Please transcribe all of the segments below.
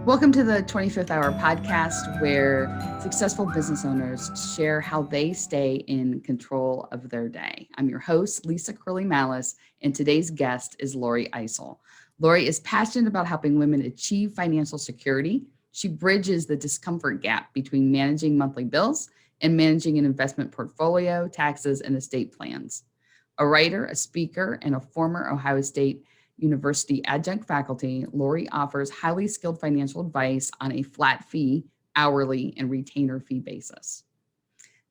Welcome to the 25th Hour podcast, where successful business owners share how they stay in control of their day. I'm your host, Lisa Curley Malice, and today's guest is Lori Eisel. Lori is passionate about helping women achieve financial security. She bridges the discomfort gap between managing monthly bills and managing an investment portfolio, taxes, and estate plans. A writer, a speaker, and a former Ohio State University adjunct faculty, Lori offers highly skilled financial advice on a flat fee, hourly, and retainer fee basis.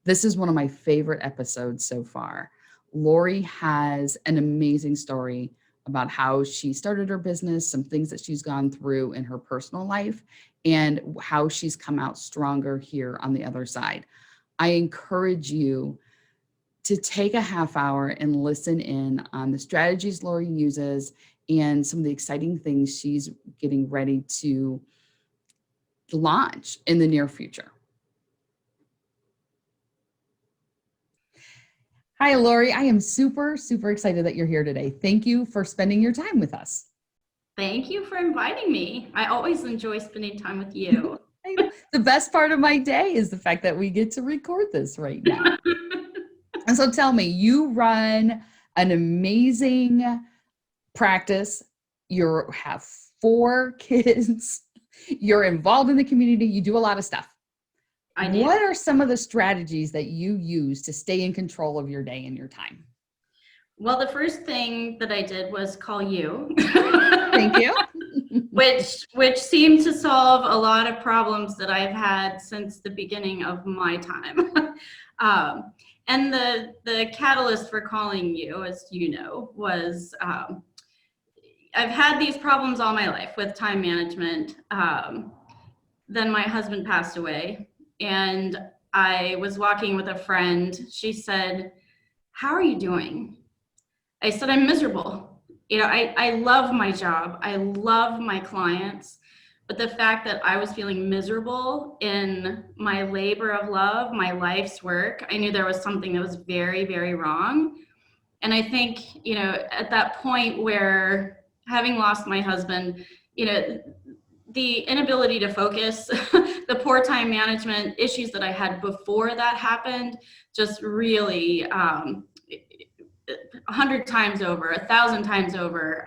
This is one of my favorite episodes so far. Lori has an amazing story about how she started her business, some things that she's gone through in her personal life, and how she's come out stronger here on the other side. I encourage you to take a half hour and listen in on the strategies Lori uses and some of the exciting things she's getting ready to launch in the near future. Hi, Lori. I am super excited that you're here today. Thank you for spending your time with us. Thank you for inviting me. I always enjoy spending time with you. I know. The best part of my day is the fact that we get to record this right now. And so tell me, you run an amazing practice. You have 4 kids. You're involved in the community. You do a lot of stuff. I do. What are some of the strategies that you use to stay in control of your day and your time? Well, the first thing that I did was call you. Thank you. which seemed to solve a lot of problems that I've had since the beginning of my time. And the catalyst for calling you, as you know, was I've had these problems all my life with time management. Then my husband passed away, and I was walking with a friend. She said, "How are you doing?" I said, "I'm miserable. You know, I love my job. I love my clients. But the fact that I was feeling miserable in my labor of love, my life's work, I knew there was something that was very, very wrong." And I think, you know, at that point where, having lost my husband, you know, the inability to focus, the poor time management issues that I had before that happened, just really 100 times over, 1,000 times over,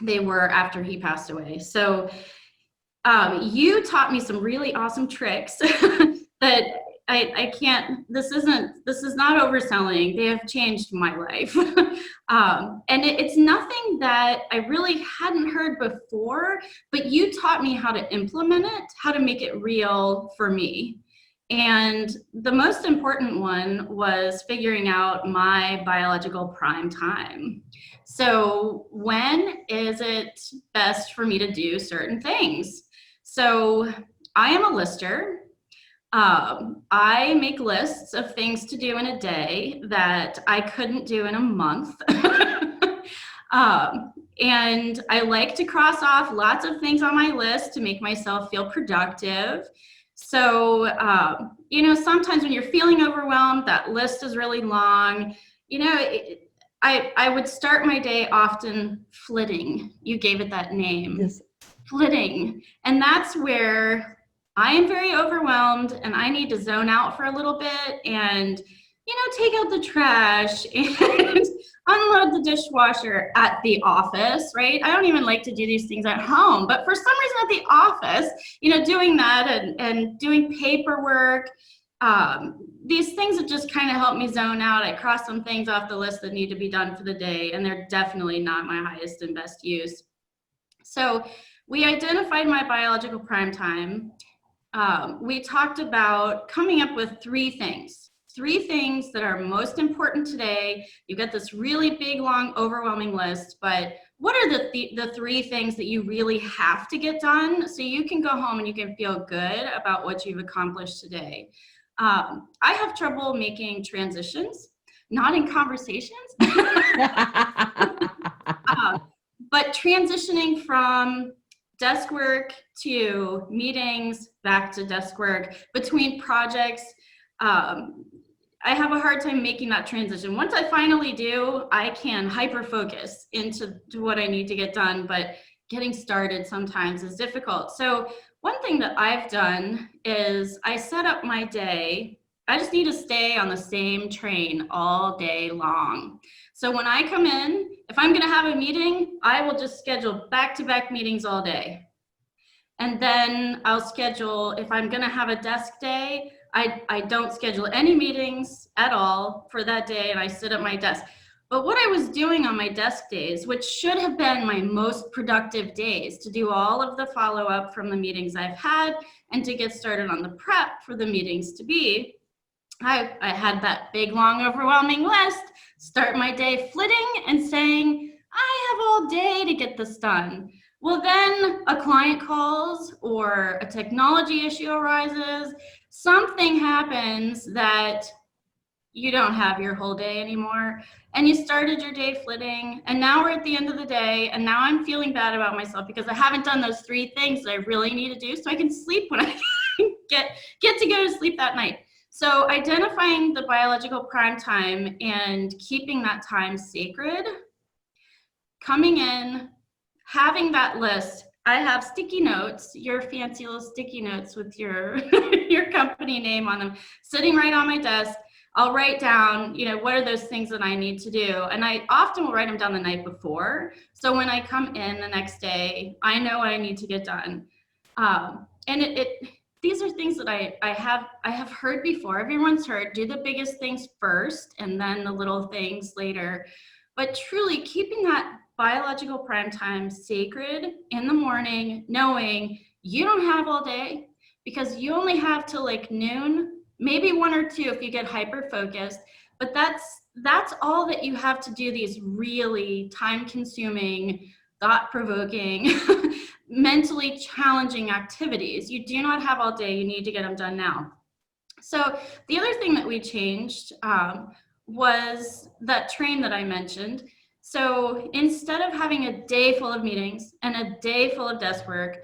they were after he passed away. So you taught me some really awesome tricks that I can't, this is not overselling. They have changed my life. And it's nothing that I really hadn't heard before, but you taught me how to implement it, how to make it real for me. And the most important one was figuring out my biological prime time. So when is it best for me to do certain things? So I am a lister. I make lists of things to do in a day that I couldn't do in a month. And I like to cross off lots of things on my list to make myself feel productive. So, you know, sometimes when you're feeling overwhelmed, that list is really long. You know, I would start my day often flitting. You gave it that name. Yes. Flitting. And that's where I am very overwhelmed and I need to zone out for a little bit and, you know, take out the trash and unload the dishwasher at the office, right? I don't even like to do these things at home, but for some reason at the office, you know, doing that and doing paperwork, these things that just kind of help me zone out. I cross some things off the list that need to be done for the day, and they're definitely not my highest and best use. So we identified my biological prime time. We talked about coming up with 3 things that are most important today. You've got this really big, long, overwhelming list, but what are the 3 things that you really have to get done so you can go home and you can feel good about what you've accomplished today? I have trouble making transitions, not in conversations, but transitioning from desk work to meetings, back to desk work, between projects. I have a hard time making that transition. Once I finally do, I can hyper focus into what I need to get done. But getting started sometimes is difficult. So one thing that I've done is I set up my day. I just need to stay on the same train all day long. So when I come in, if I'm going to have a meeting, I will just schedule back-to-back meetings all day. And then I'll schedule, if I'm going to have a desk day, I don't schedule any meetings at all for that day, and I sit at my desk. But what I was doing on my desk days, which should have been my most productive days, to do all of the follow-up from the meetings I've had and to get started on the prep for the meetings to be, I had that big, long, overwhelming list, start my day flitting and saying, I have all day to get this done. Well, then a client calls or a technology issue arises, something happens that you don't have your whole day anymore, and you started your day flitting, and now we're at the end of the day, and now I'm feeling bad about myself because I haven't done those 3 things that I really need to do so I can sleep when I get to go to sleep that night. So identifying the biological prime time and keeping that time sacred, coming in, having that list. I have sticky notes, your fancy little sticky notes with your your company name on them, sitting right on my desk. I'll write down, what are those things that I need to do? And I often will write them down the night before. So when I come in the next day, I know what I need to get done. And these are things that I have heard before. Everyone's heard, do the biggest things first and then the little things later. But truly keeping that biological prime time sacred in the morning, knowing you don't have all day because you only have till like noon, maybe 1 or 2 if you get hyper focused, but that's all that you have to do these really time consuming, thought provoking, mentally challenging activities. You do not have all day, you need to get them done now. So the other thing that we changed was that train that I mentioned. So instead of having a day full of meetings and a day full of desk work,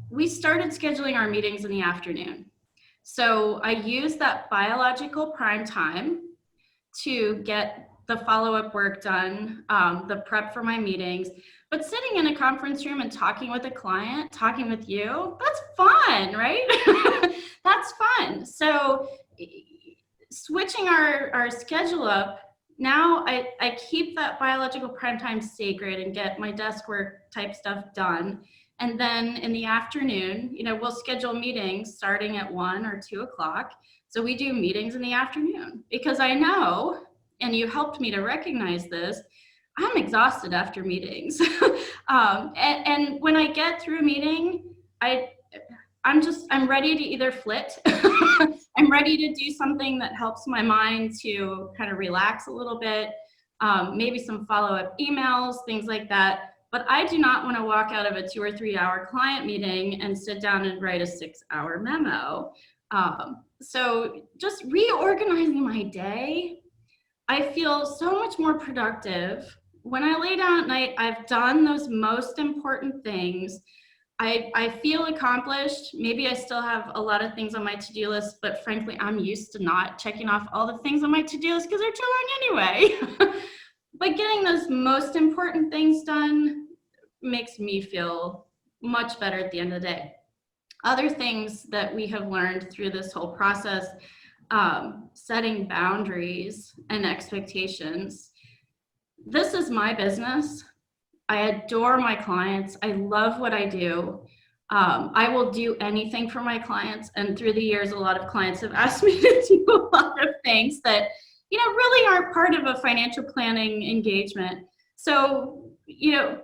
we started scheduling our meetings in the afternoon. So I use that biological prime time to get the follow-up work done, the prep for my meetings. But sitting in a conference room and talking with a client, talking with you, that's fun, right? That's fun. So switching our schedule up, now I keep that biological prime time sacred and get my desk work type stuff done. And then in the afternoon, we'll schedule meetings starting at 1 or 2 o'clock. So we do meetings in the afternoon because I know, and you helped me to recognize this, I'm exhausted after meetings. And when I get through a meeting, I'm ready to either flit. I'm ready to do something that helps my mind to kind of relax a little bit, maybe some follow-up emails, things like that. But I do not want to walk out of a 2 or 3 hour client meeting and sit down and write a 6-hour memo. So just reorganizing my day, I feel so much more productive. When I lay down at night, I've done those most important things. I feel accomplished. Maybe I still have a lot of things on my to-do list, but frankly, I'm used to not checking off all the things on my to-do list because they're too long anyway. But getting those most important things done makes me feel much better at the end of the day. Other things that we have learned through this whole process, setting boundaries and expectations. This is my business. I adore my clients. I love what I do. I will do anything for my clients. And through the years, a lot of clients have asked me to do a lot of things that, really aren't part of a financial planning engagement. So,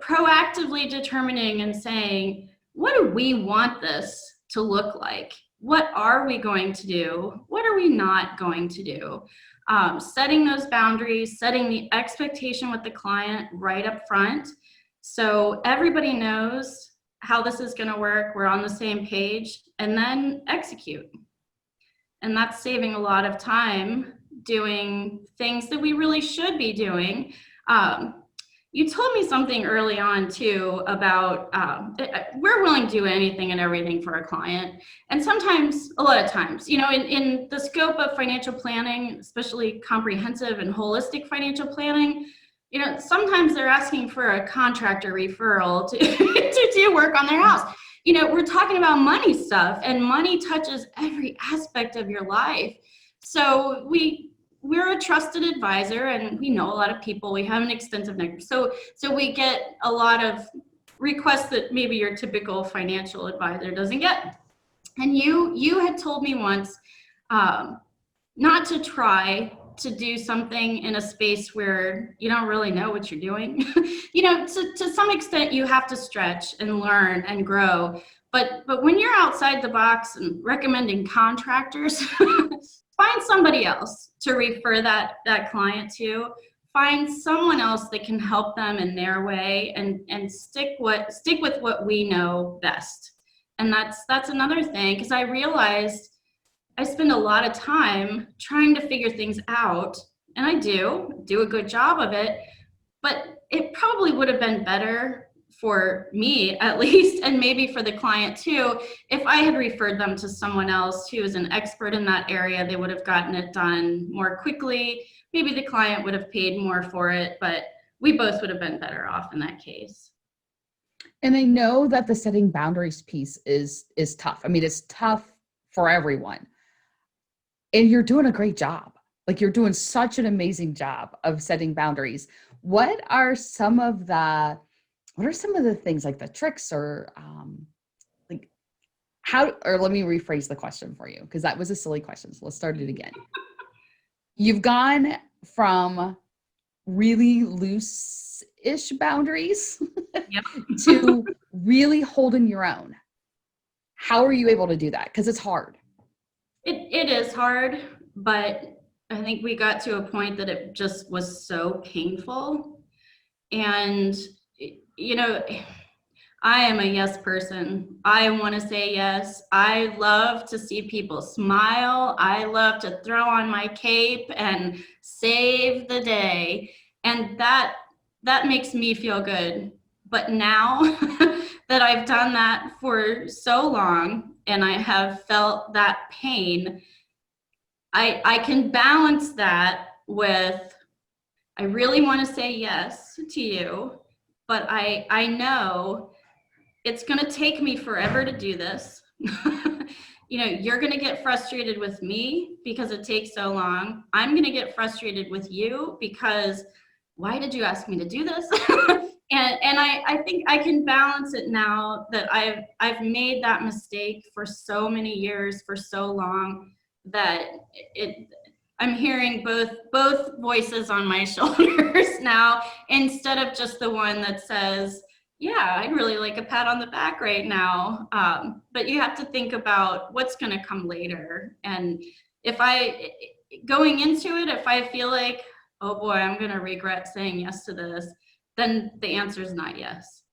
proactively determining and saying, what do we want this to look like? What are we going to do? What are we not going to do? Setting those boundaries, setting the expectation with the client right up front. So everybody knows how this is going to work. We're on the same page, and then execute. And that's saving a lot of time doing things that we really should be doing. You told me something early on too about we're willing to do anything and everything for a client. And sometimes, a lot of times, in the scope of financial planning, especially comprehensive and holistic financial planning, sometimes they're asking for a contractor referral to, to do work on their house. We're talking about money stuff, and money touches every aspect of your life. So we're a trusted advisor, and we know a lot of people. We have an extensive network. So we get a lot of requests that maybe your typical financial advisor doesn't get. And you had told me once not to try to do something in a space where you don't really know what you're doing. To some extent, you have to stretch and learn and grow. But when you're outside the box and recommending contractors, find somebody else to refer that client to. Find someone else that can help them in their way, and stick with what we know best. And that's another thing, because I realized I spend a lot of time trying to figure things out, and I do a good job of it, but it probably would have been better for me, at least, and maybe for the client too, if I had referred them to someone else who is an expert in that area. They would have gotten it done more quickly. Maybe the client would have paid more for it, but we both would have been better off in that case. And I know that the setting boundaries piece is tough. I mean, it's tough for everyone. And you're doing a great job. Like, you're doing such an amazing job of setting boundaries. What are some of the things, like the tricks, or like how, or let me rephrase the question for you, because that was a silly question. So let's start it again. You've gone from really loose-ish boundaries Yep. to really holding your own. How are you able to do that? Because it's hard. It is hard, but I think we got to a point that it just was so painful. And, I am a yes person. I want to say yes. I love to see people smile. I love to throw on my cape and save the day. And that makes me feel good. But now that I've done that for so long and I have felt that pain, I can balance that with, I really want to say yes to you, but I know it's going to take me forever to do this. You're going to get frustrated with me because it takes so long. I'm going to get frustrated with you because why did you ask me to do this? and I think I can balance it now that I've made that mistake for so many years, for so long, that I'm hearing both voices on my shoulders now, instead of just the one that says, yeah, I'd really like a pat on the back right now. But you have to think about what's going to come later. And going into it, if I feel like, oh boy, I'm going to regret saying yes to this, then the answer is not yes.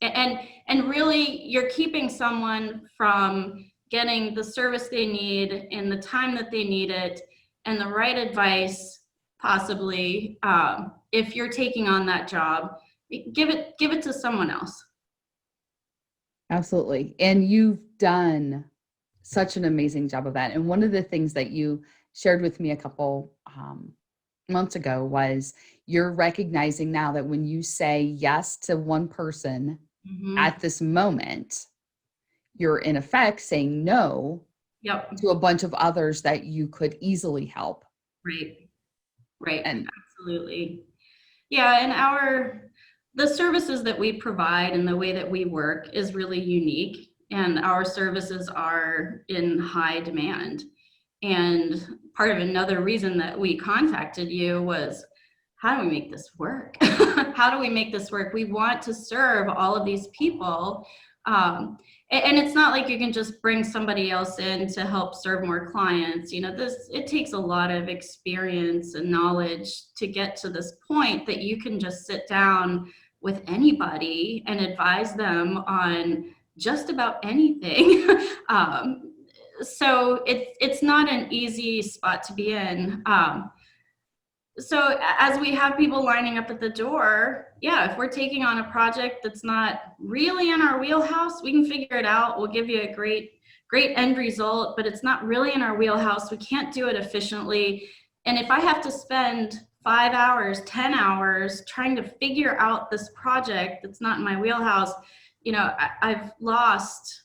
And really, you're keeping someone from getting the service they need in the time that they need it, and the right advice, possibly, if you're taking on that job. Give it to someone else. Absolutely. And you've done such an amazing job of that. And one of the things that you shared with me a couple months ago was you're recognizing now that when you say yes to one person at this moment, you're in effect saying no to a bunch of others that you could easily help. Right. And absolutely. Yeah. And the services that we provide and the way that we work is really unique, and our services are in high demand. And part of another reason that we contacted you was, how do we make this work? How do we make this work? We want to serve all of these people. And it's not like you can just bring somebody else in to help serve more clients. It takes a lot of experience and knowledge to get to this point that you can just sit down with anybody and advise them on just about anything. So it's not an easy spot to be in. So as we have people lining up at the door, if we're taking on a project that's not really in our wheelhouse, we can figure it out. We'll give you a great end result, but it's not really in our wheelhouse. We can't do it efficiently. And if I have to spend 5 hours, 10 hours trying to figure out this project that's not in my wheelhouse. I've lost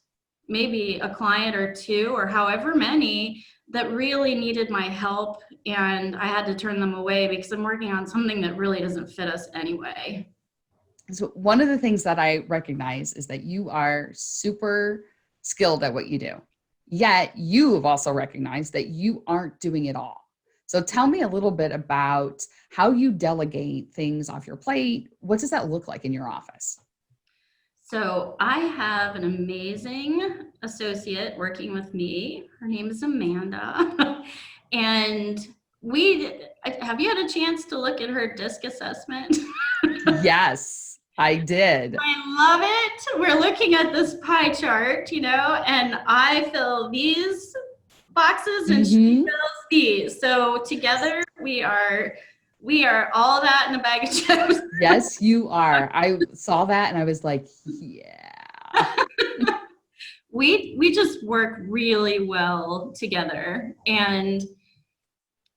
maybe a client or two or however many that really needed my help, and I had to turn them away because I'm working on something that really doesn't fit us anyway. So one of the things that I recognize is that you are super skilled at what you do. Yet you have also recognized that you aren't doing it all. So tell me a little bit about how you delegate things off your plate. What does that look like in your office? So I have an amazing associate working with me. Her name is Amanda. And have you had a chance to look at her DISC assessment? Yes, I did. I love it. We're looking at this pie chart, and I fill these boxes and she fills these. So together we are all that in a bag of chips. Yes, you are. I saw that and I was like, yeah. We just work really well together. And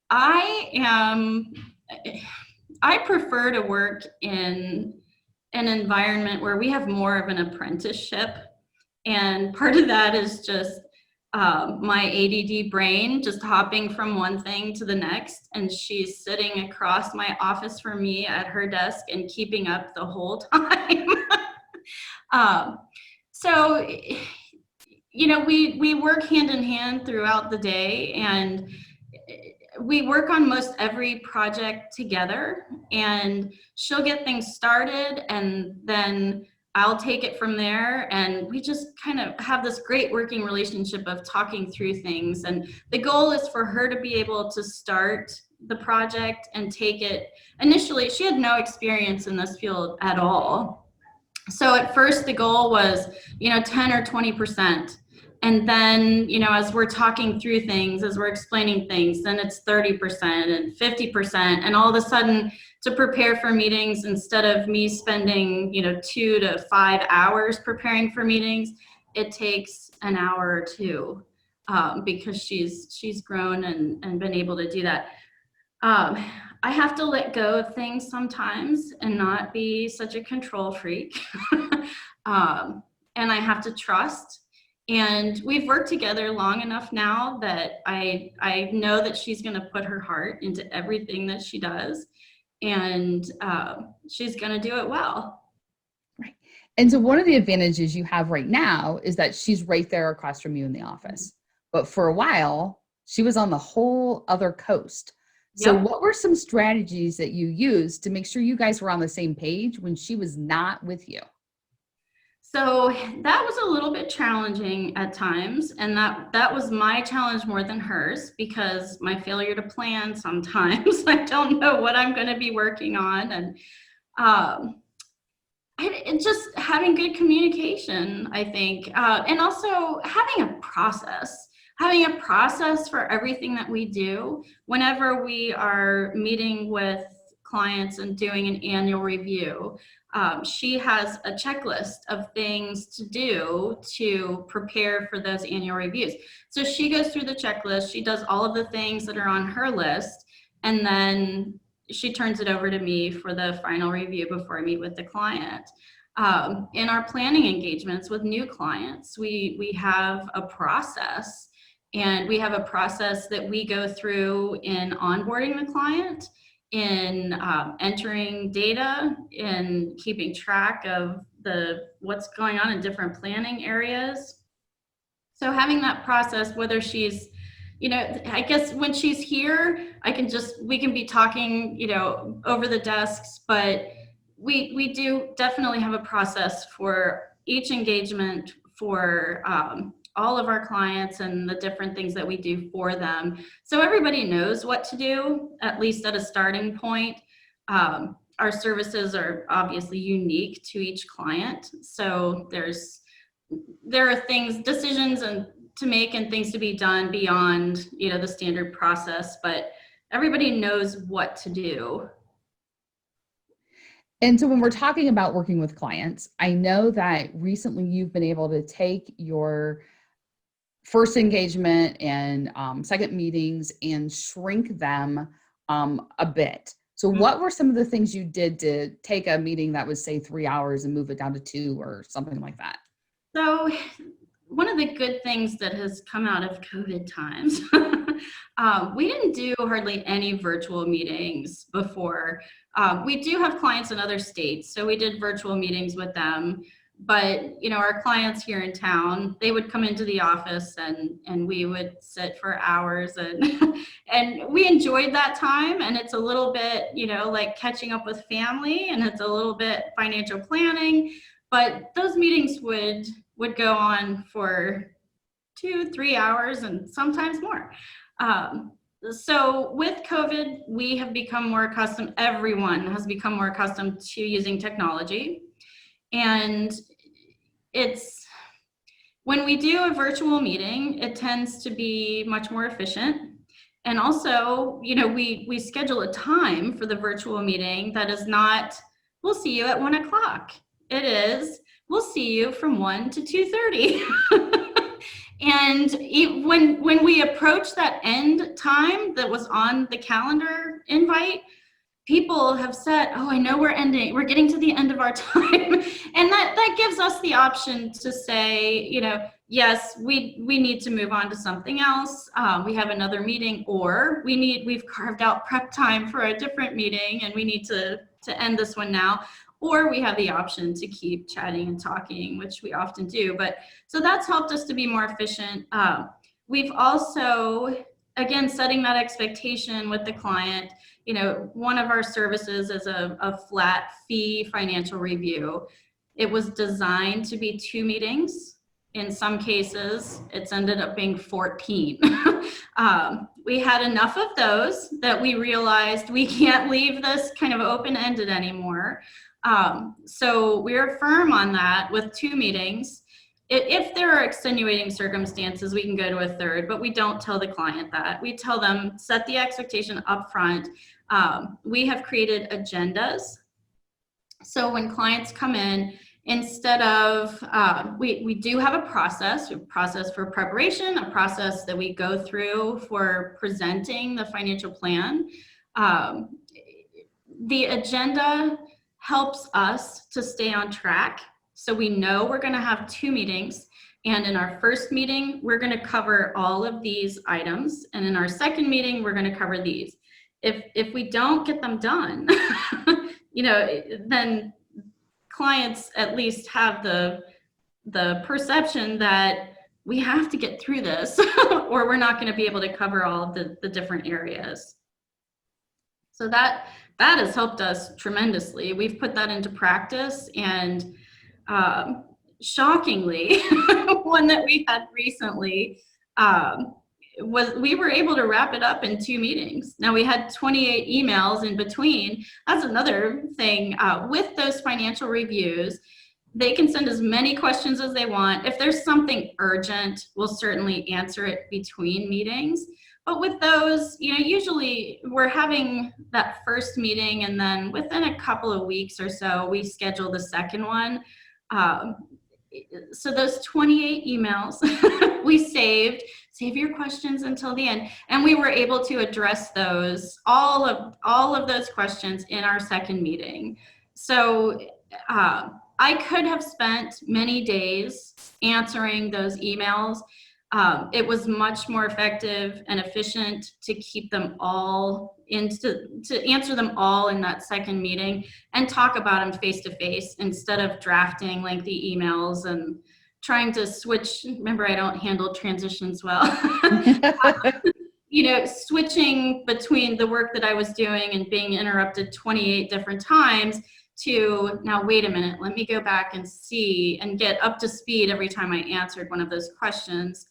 I prefer to work in an environment where we have more of an apprenticeship. And part of that is just my ADD brain just hopping from one thing to the next. And she's sitting across my office from me at her desk and keeping up the whole time. So, we work hand in hand throughout the day, and we work on most every project together, and she'll get things started and then I'll take it from there, and we just kind of have this great working relationship of talking through things. And the goal is for her to be able to start the project and take it. Initially, she had no experience in this field at all. So at first the goal was, 10 or 20%. And then, as we're talking through things, as we're explaining things, then it's 30% and 50%. And all of a sudden, to prepare for meetings, instead of me spending, 2 to 5 hours preparing for meetings, it takes an hour or two, because she's grown and been able to do that. I have to let go of things sometimes and not be such a control freak. And I have to trust. And we've worked together long enough now that I know that she's going to put her heart into everything that she does, and she's going to do it well. Right. And so one of the advantages you have right now is that she's right there across from you in the office. But for a while, she was on the whole other coast. So Yep. What were some strategies that you used to make sure you guys were on the same page when she was not with you? So that was a little bit challenging at times, and that was my challenge more than hers, because my failure to plan sometimes I don't know what I'm going to be working on, and just having good communication, I think, and also having a process for everything that we do. Whenever we are meeting with clients and doing an annual review, she has a checklist of things to do to prepare for those annual reviews. So she goes through the checklist, she does all of the things that are on her list, and then she turns it over to me for the final review before I meet with the client. In our planning engagements with new clients, we have a process, and we have a process that we go through in onboarding the client, in entering data, in keeping track of what's going on in different planning areas. So having that process, whether she's, I guess when she's here, we can be talking, over the desks, but we do definitely have a process for each engagement, for all of our clients and the different things that we do for them. So everybody knows what to do, at least at a starting point. Our services are obviously unique to each client. So there are decisions to make and things to be done beyond, the standard process, but everybody knows what to do. And so when we're talking about working with clients, I know that recently you've been able to take your first engagement and second meetings and shrink them a bit. So what were some of the things you did to take a meeting that was, say, 3 hours and move it down to 2 or something like that? So one of the good things that has come out of COVID times, we didn't do hardly any virtual meetings before. We do have clients in other states, so we did virtual meetings with them. But our clients here in town, they would come into the office and we would sit for hours, and and we enjoyed that time. And it's a little bit, like catching up with family, and it's a little bit financial planning. But those meetings would go on for 2-3 hours and sometimes more. So with COVID, we have become more accustomed, everyone has become more accustomed to using technology. And it's, when we do a virtual meeting, it tends to be much more efficient. And also, we schedule a time for the virtual meeting that is not, we'll see you at 1 o'clock. It is, we'll see you from 1 to 2:30. And when we approach that end time that was on the calendar invite, people have said, oh, I know we're getting to the end of our time. And that gives us the option to say, yes, we need to move on to something else. We have another meeting, or we've carved out prep time for a different meeting and we need to end this one now. Or we have the option to keep chatting and talking, which we often do. But so that's helped us to be more efficient. We've also, again, setting that expectation with the client. One of our services is a flat fee financial review. It was designed to be 2 meetings. In some cases, it's ended up being 14. We had enough of those that we realized we can't leave this kind of open-ended anymore. So we're firm on that with 2 meetings. If there are extenuating circumstances, we can go to a third, but we don't tell the client that. We tell them, set the expectation up front. We have created agendas. So when clients come in, instead of, we do have a process for preparation, a process that we go through for presenting the financial plan. The agenda helps us to stay on track. So we know we're going to have 2 meetings. And in our first meeting, we're going to cover all of these items. And in our second meeting, we're going to cover these. If we don't get them done, then clients at least have the perception that we have to get through this or we're not going to be able to cover all of the different areas. So that has helped us tremendously. We've put that into practice, and shockingly, one that we had recently was we were able to wrap it up in 2 meetings. Now we had 28 emails in between. That's another thing. With those financial reviews, they can send as many questions as they want. If there's something urgent, we'll certainly answer it between meetings. But with those, usually we're having that first meeting, and then within a couple of weeks or so, we schedule the second one. So those 28 emails we save your questions until the end, and we were able to address all of those questions in our second meeting. So I could have spent many days answering those emails. It was much more effective and efficient to keep them all to answer them all in that second meeting and talk about them face to face instead of drafting lengthy emails and trying to switch. Remember, I don't handle transitions well. Switching between the work that I was doing and being interrupted 28 different times to, now wait a minute, let me go back and see and get up to speed every time I answered one of those questions.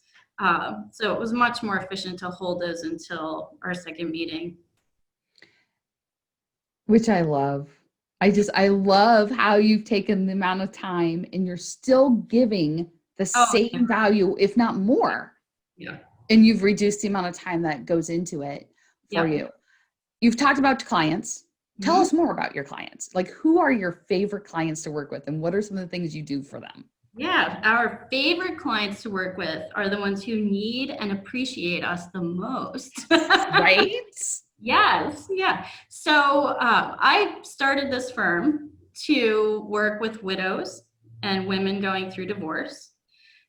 So it was much more efficient to hold those until our second meeting. Which I love. I love how you've taken the amount of time and you're still giving the same value, if not more. Yeah. And you've reduced the amount of time that goes into it for you. You've talked about clients. Tell us more about your clients. Like, who are your favorite clients to work with, and what are some of the things you do for them? Yeah, our favorite clients to work with are the ones who need and appreciate us the most. Right? Yes, yeah. So I started this firm to work with widows and women going through divorce.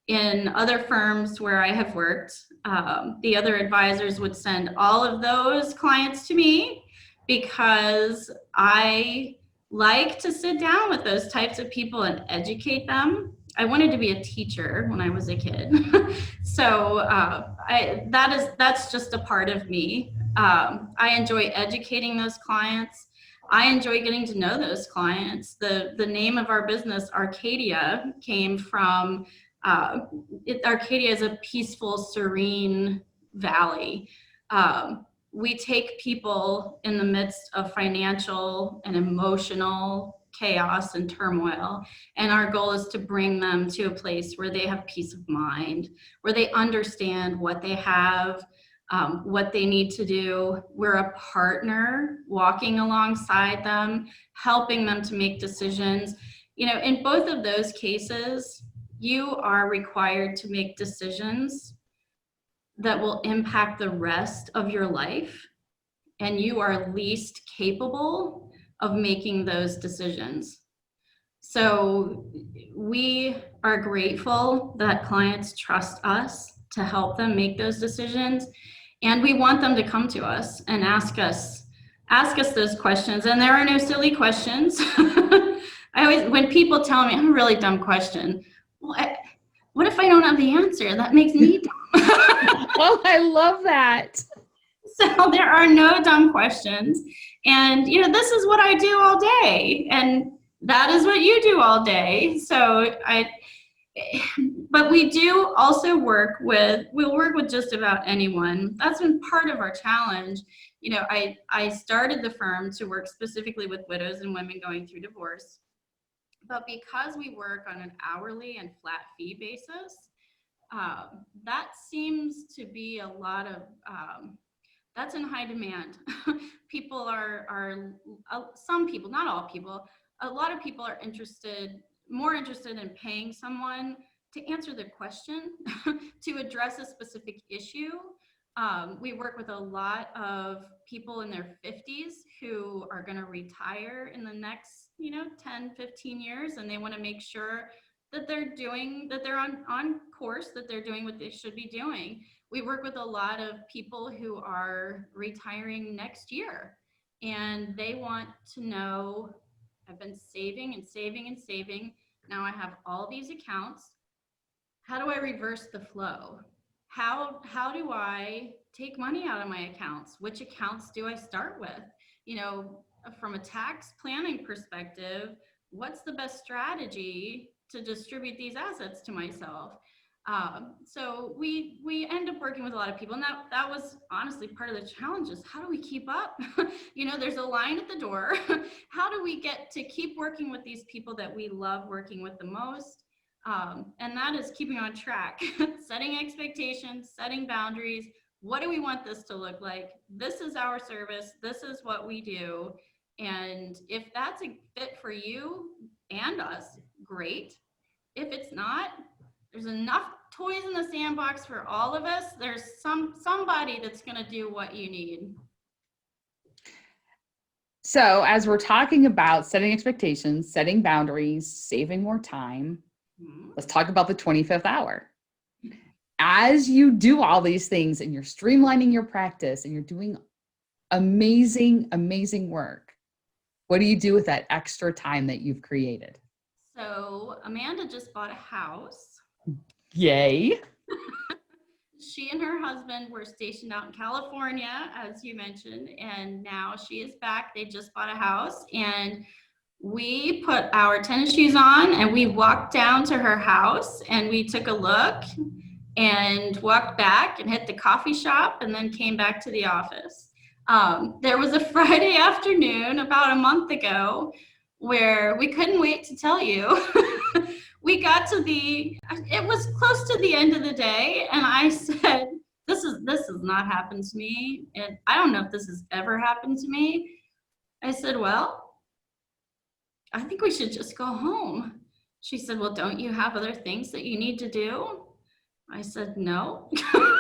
In other firms where I have worked, the other advisors would send all of those clients to me because I like to sit down with those types of people and educate them. I wanted to be a teacher when I was a kid, so that's just a part of me. I enjoy educating those clients. I enjoy getting to know those clients. The name of our business, Arcadia, came from Arcadia is a peaceful, serene valley. We take people in the midst of financial and emotional chaos and turmoil, and our goal is to bring them to a place where they have peace of mind, where they understand what they have, what they need to do. We're a partner walking alongside them, helping them to make decisions. In both of those cases, you are required to make decisions that will impact the rest of your life, and you are least capable of making those decisions. So we are grateful that clients trust us to help them make those decisions, and we want them to come to us and ask us those questions. And there are no silly questions. When people tell me, I have a really dumb question, well, what if I don't have the answer? That makes me dumb. Oh, I love that. So there are no dumb questions. And, this is what I do all day. And that is what you do all day. But we do also we'll work with just about anyone. That's been part of our challenge. I started the firm to work specifically with widows and women going through divorce. But because we work on an hourly and flat fee basis, that seems to be a lot of, that's in high demand. People are some people, not all people, a lot of people are more interested in paying someone to answer their question, to address a specific issue. We work with a lot of people in their 50s who are going to retire in the next, 10, 15 years, and they want to make sure that they're on course, that they're doing what they should be doing. We work with a lot of people who are retiring next year, and they want to know, I've been saving and saving and saving. Now I have all these accounts. How do I reverse the flow? How do I take money out of my accounts? Which accounts do I start with? From a tax planning perspective, what's the best strategy to distribute these assets to myself? So we end up working with a lot of people, and that was honestly part of the challenge is how do we keep up? There's a line at the door. How do we get to keep working with these people that we love working with the most? And that is keeping on track, setting expectations, setting boundaries. What do we want this to look like? This is our service. This is what we do. And if that's a fit for you and us, great. If it's not, there's enough toys in the sandbox for all of us. There's somebody that's going to do what you need. So as we're talking about setting expectations, setting boundaries, saving more time, let's talk about the 25th hour. As you do all these things and you're streamlining your practice and you're doing amazing, amazing work, what do you do with that extra time that you've created? So Amanda just bought a house. Yay. She and her husband were stationed out in California, as you mentioned, and now she is back. They just bought a house, and we put our tennis shoes on and we walked down to her house and we took a look and walked back and hit the coffee shop and then came back to the office. There was a Friday afternoon about a month ago where we couldn't wait to tell you. It was close to the end of the day, and I said, this has not happened to me, and I don't know if this has ever happened to me. I said, well, I think we should just go home. She said, well, don't you have other things that you need to do? I said no.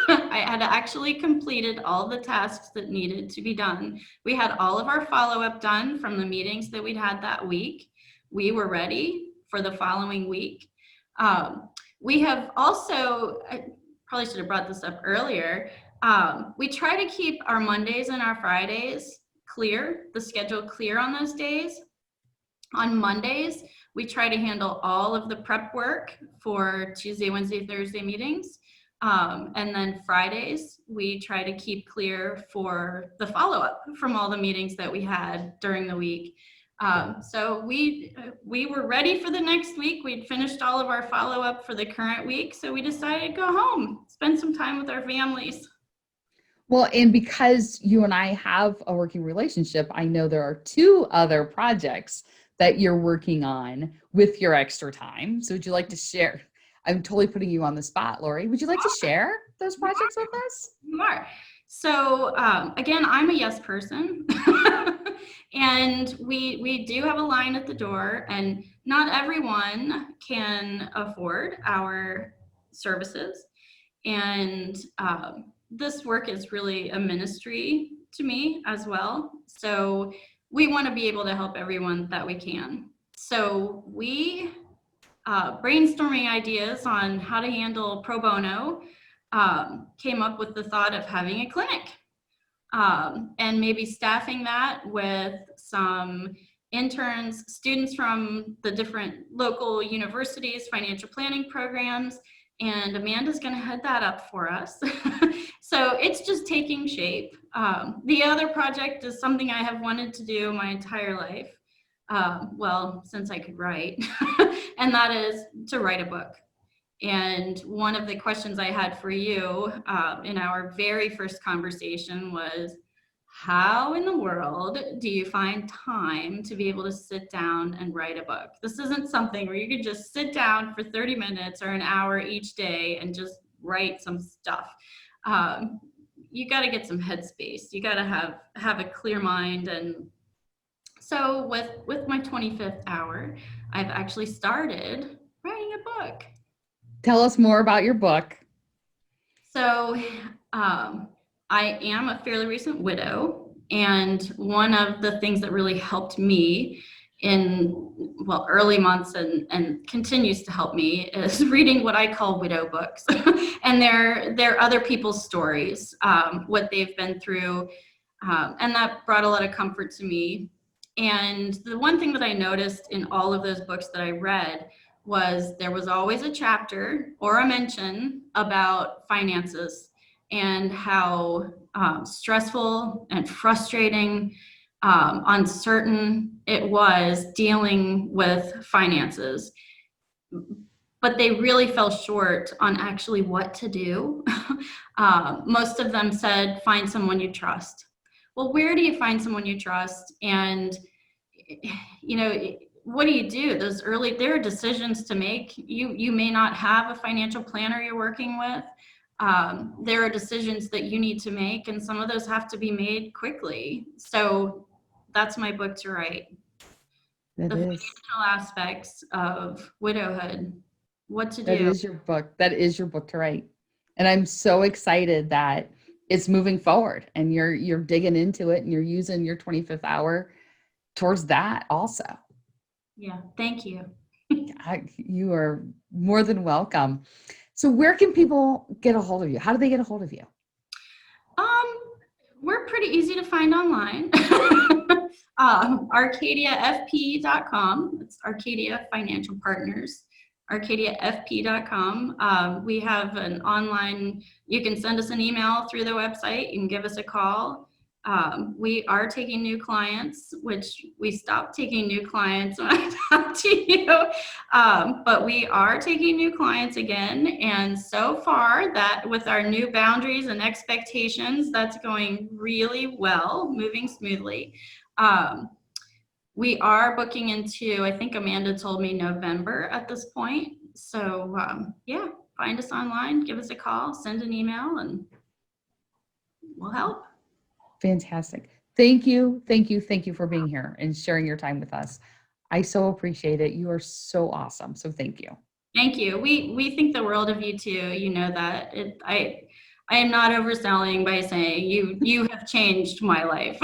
I had actually completed all the tasks that needed to be done. We had all of our follow-up done from the meetings that we'd had that week. We were ready for the following week. We have also, I probably should have brought this up earlier, we try to keep our Mondays and our Fridays clear, the schedule clear on those days. On Mondays, we try to handle all of the prep work for Tuesday, Wednesday, Thursday meetings. And then Fridays, we try to keep clear for the follow-up from all the meetings that we had during the week. So we were ready for the next week. We'd finished all of our follow-up for the current week. So we decided to go home, spend some time with our families. Well, and because you and I have a working relationship, I know there are two other projects that you're working on with your extra time. So would you like to share? I'm totally putting you on the spot, Lori. Would you like to share those projects with us? You are. So again, I'm a yes person. And we do have a line at the door, and not everyone can afford our services. And this work is really a ministry to me as well. So we want to be able to help everyone that we can. So we brainstorming ideas on how to handle pro bono, came up with the thought of having a clinic, and maybe staffing that with some interns, students from the different local universities, financial planning programs, and Amanda's going to head that up for us. So it's just taking shape. The other project is something I have wanted to do my entire life, well, since I could write, and that is to write a book. And one of the questions I had for you in our very first conversation was, how in the world do you find time to be able to sit down and write a book? This isn't something where you could just sit down for 30 minutes or an hour each day and just write some stuff. You got to get some headspace. You got to have a clear mind. And so with my 25th hour, I've actually started writing a book. Tell us more about your book. So I am a fairly recent widow, and one of the things that really helped me in early months and continues to help me is reading what I call widow books. And they're other people's stories, what they've been through, and that brought a lot of comfort to me. And the one thing that I noticed in all of those books that I read was there was always a chapter or a mention about finances and how stressful and frustrating, uncertain it was dealing with finances. But they really fell short on actually what to do. Most of them said, find someone you trust. Well, where do you find someone you trust? And, what do you do? There are decisions to make. You may not have a financial planner you're working with. There are decisions that you need to make, and some of those have to be made quickly. So that's my book to write. The financial aspects of widowhood, what to do. That is your book. That is your book to write. And I'm so excited that it's moving forward and you're digging into it and you're using your 25th hour towards that also. Yeah, thank you. You are more than welcome. So where can people get a hold of you? How do they get a hold of you? We're pretty easy to find online. ArcadiaFP.com. It's Arcadia Financial Partners. ArcadiaFP.com. We have an online, you can send us an email through the website. You can give us a call. We are taking new clients, which we stopped taking new clients when I talked to you, but we are taking new clients again. And so far that with our new boundaries and expectations, that's going really well, moving smoothly. We are booking into, I think Amanda told me November at this point. So yeah, find us online, give us a call, send an email, and we'll help. Fantastic. Thank you. Thank you. Thank you for being here and sharing your time with us. I so appreciate it. You are so awesome. So thank you. Thank you. We think the world of you too. You know that. I am not overselling by saying you have changed my life.